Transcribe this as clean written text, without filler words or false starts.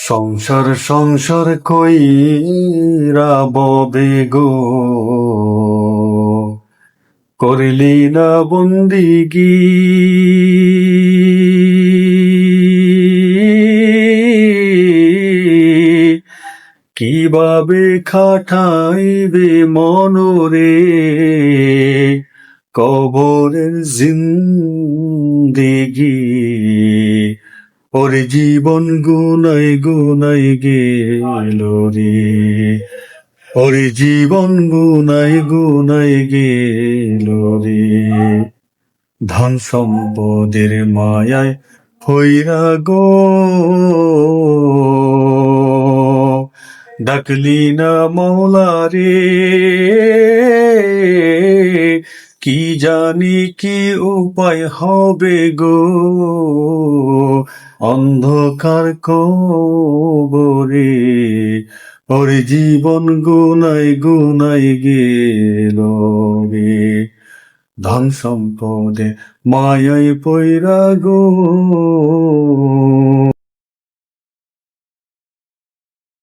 সংসার সংসার কইরা ববে গো, করলি না বন্দিগি। কিভাবে খাটাইবে মনরে কবরের জিন্দেগি। ওরে জীবন গুনাই গুনাই গেল রে, ওরে জীবন গুনাই গুনাই গেল রে। ধন সম্পদের মায়ায় হইরা গো, ডাকলি না মৌলা রে। কি জানি কি উপায় হবে গো, অন্ধকার কবরে। ওরে জীবন গুনাই গুনাই গেল রে। ধন সম্পদে মায়ায় পয়রা গো,